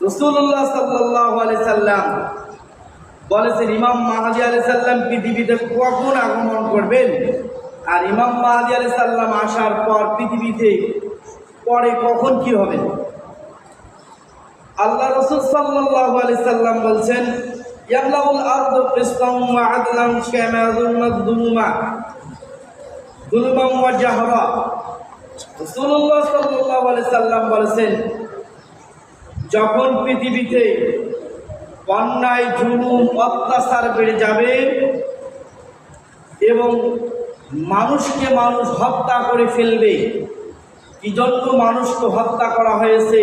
রাসূলুল্লাহ সাল্লাল্লাহু আলাইহি সাল্লাম বলেছেন ইমাম মাহদী আলাইহিস সালাম পৃথিবীতে কখন আগমন করবেন, আর ইমাম মাহদী আলাইহিস সালাম আসার পর পৃথিবীতে পরে কখন কি হবে। আল্লাহ রাসূল সাল্লাল্লাহু আলাইহি সাল্লাম বলছেন ইয়ামলাউল আরদু কিসতাম ওয়া আদলান কামা যুলমাত যুলমান ওয়া জাহরা। রাসূলুল্লাহ সাল্লাল্লাহু আলাইহি সাল্লাম বলেছেন যখন পৃথিবীতে অন্যায় জুলুম অত্যাচার বেড়ে যাবে এবং মানুষকে মানুষ হত্যা করে ফেলবে, কি জন্য মানুষকে হত্যা করা হয়েছে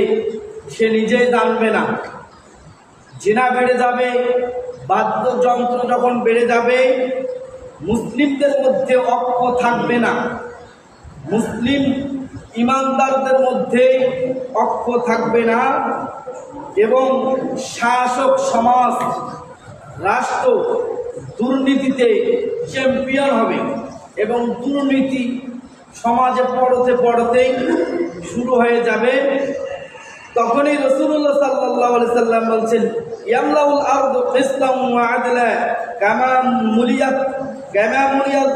সে নিজেই জানবে না। জিনা বেড়ে যাবে, বাদ্যযন্ত্র যখন বেড়ে যাবে, মুসলিমদের মধ্যে ঐক্য থাকবে না, মুসলিম ইমানদারদের মধ্যে ঐক্য থাকবে না এবং শাসক সমাজ রাষ্ট্র দুর্নীতিতে চ্যাম্পিয়ন হবে এবং দুর্নীতি সমাজে পড়তেই শুরু হয়ে যাবে। তখনই রাসূলুল্লাহ সাল্লাল্লাহু আলাইহি সাল্লাম বলছেন ইয়ামলাউল আরদু কিসতাম ওয়া আদলা কামা মুলিয়াত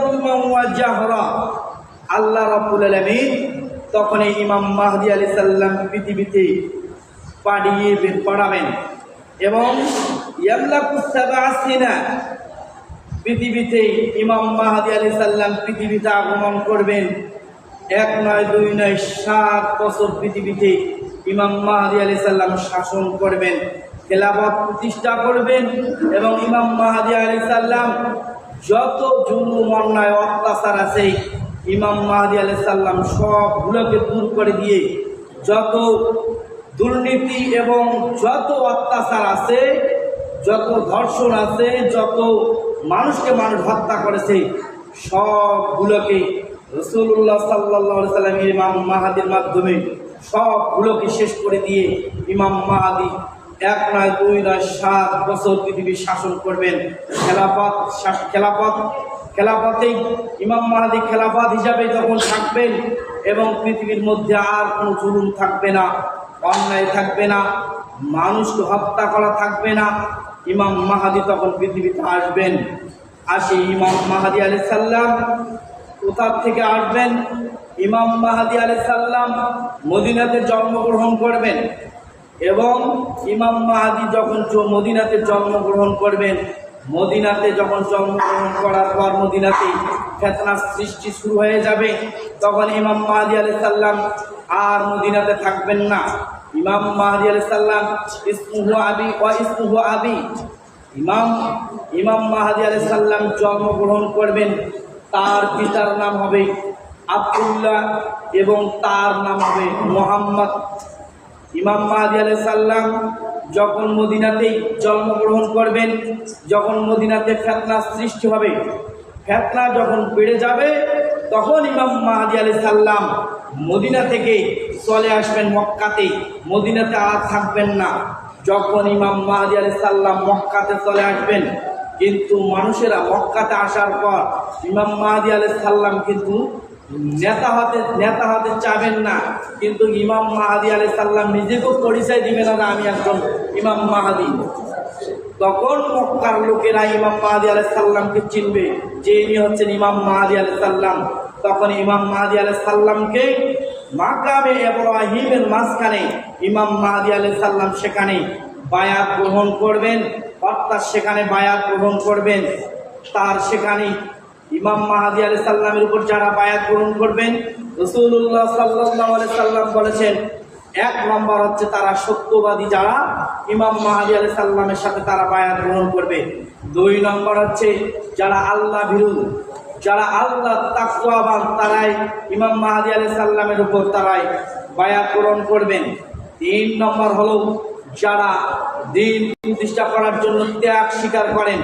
যুলমান ওয়া জাহরা। আল্লাহ রাব্বুল আলামিন তখন এই ইমাম মাহদী আলাইহিস সালাম পৃথিবীতে পড়াবেন এবং ইয়ামলাকুস সাবআ সিনা, পৃথিবীতে ইমাম মাহদী আলাইহিস সালাম পৃথিবীতে আগমন করবেন। 1 নয় 2 নয় 7 বছর পৃথিবীতে ইমাম মাহদী আলাইহিস সালাম শাসন করবেন, খেলাফত প্রতিষ্ঠা করবেন এবং ইমাম মাহদী আলাইহিস সালাম যত জুলুম অন্যায় অত্যাচার আছে ইমাম মাহদী আলাইহিস সালাম সবগুলোকে দূর করে দিয়ে যত দুর্নীতি এবং যত অত্যাচার আছে, যত ধর্ষণ আছে, যত মানুষকে মানুষ হত্যা করেছে সবগুলোকে রাসূলুল্লাহ সাল্লাল্লাহু আলাইহি সাল্লাম ইমাম মাহদীর মাধ্যমে সবগুলোকে শেষ করে দিয়ে ইমাম মাহদী 1 নয় 2 নয় 7 বছর পৃথিবী শাসন করবেন। খেলাফতেই ইমাম মাহদী খেলাফত হিসাবে যখন থাকবেন এবং পৃথিবীর মধ্যে আর কোনো জুলুম থাকবে না, অন্যায় থাকবে না, মানুষকে হত্যা করা থাকবে না, ইমাম মাহদী তখন পৃথিবীতে আসবেন। আসে ইমাম মাহদী আলাইহিস সালাম কোথা থেকে আসবেন? ইমাম মাহদী আলাইহিস সালাম মদিনাতে জন্মগ্রহণ করবেন এবং ইমাম মাহদী যখন মদিনাতে জন্মগ্রহণ করবেন, মদিনাতে যখন জন্মগ্রহণ করার পর মদিনাতে ফিতনার সৃষ্টি শুরু হয়ে যাবে। তখন ইমাম মাহদী আলাইহিস সালাম আর মদিনাতে থাকবেন না। ইমাম মাহদী আলাইহিস সালাম ইসমুহু আবি ওয়া ইসমুহু আবি, ইমাম মাহদী আলাইহিস সালাম জন্মগ্রহণ করবেন, তার পিতার নাম হবে আব্দুল্লাহ এবং তার নাম হবে মুহাম্মদ। ইমাম মাহদী আলাইহিস সালাম যখন মদিনাতেই জন্মগ্রহণ করবেন, যখন মদিনাতে ফিতনার সৃষ্টি হবে, ফিতনা যখন বেড়ে যাবে, তখন ইমাম মাহদী আলাইহিস সালাম মদিনা থেকে চলে আসবেন মক্কাতে, মদিনাতে আর থাকবেন না। যখন ইমাম মাহদী আলাইহিস সালাম মক্কাতে চলে আসবেন, কিন্তু মানুষেরা মক্কাতে আসার পর ইমাম মাহদী আলাইহিস সালাম কিন্তু নেতা হতে চাবেন না, কিন্তু ইমাম মাহদী আলাইহিস সালাম নিজেকেও পরিচয় দিবেন না আমি একজন ইমাম মাহদী। তখন মক্কার লোকেরা ইমাম মাহদী আলাইহিস সালামকে চিনবে যে ইনি হচ্ছেন ইমাম মাহদী আলাইহিস সালাম। তখন ইমাম মাহদী আলাইহিস সালামকে মাকামে ইব্রাহিমের মাঝখানে ইমাম মাহদী আলাইহিস সালাম সেখানে বায়াত গ্রহণ করবেন, অর্থাৎ সেখানে বায়াত গ্রহণ করবেন। তার সেখানে ইমাম মাহদী আলাইহিস সালামের উপর যারা বায়াত গ্রহণ করবেন, রাসূলুল্লাহ সাল্লাল্লাহু আলাইহি সাল্লাম বলেছেন 1 নম্বর হচ্ছে তারা সত্যবাদী, যারা ইমাম মাহদী আলাইহিস সালামের সাথে তারা বায়াত গ্রহণ করবে। 2 নম্বর হচ্ছে যারা আল্লাহ ভীরু, যারা আল্লাহ তাকওয়াবান, তারাই ইমাম মাহদী আলাইহিস সালামের উপর তারাই বায়াত গ্রহণ করবেন। 3 নম্বর হলো যারা দ্বীন প্রতিষ্ঠা করার জন্য ত্যাগ স্বীকার করেন,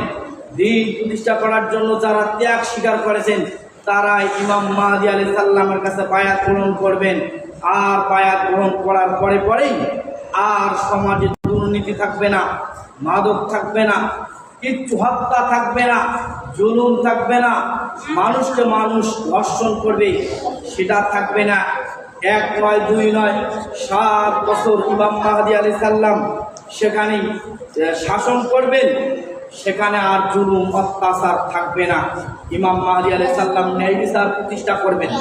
দ্বীন প্রতিষ্ঠা করার জন্য যারা ত্যাগ স্বীকার করেছেন তারাই ইমাম মাহদী আলাইহিস সালামের কাছে বায়াত গ্রহণ করবেন। আর বায়াত গ্রহণ করার পরেই আর সমাজে দুর্নীতি থাকবে না, মাদক থাকবে না, কিচ্ছু হত্যা থাকবে না, জুলুম থাকবে না, মানুষকে মানুষ ধর্ষণ করবে সেটা থাকবে না। এক নয় দুই নয় 7 বছর ইমাম মাহদী আলাইহিস সালাম সেখানে শাসন করবেন। সেখানে আর জুলুম অত্যাচার থাকবে না। ইমাম মাহদী আলাইহিস সালাম ন্যায় বিচার প্রতিষ্ঠা করবেন।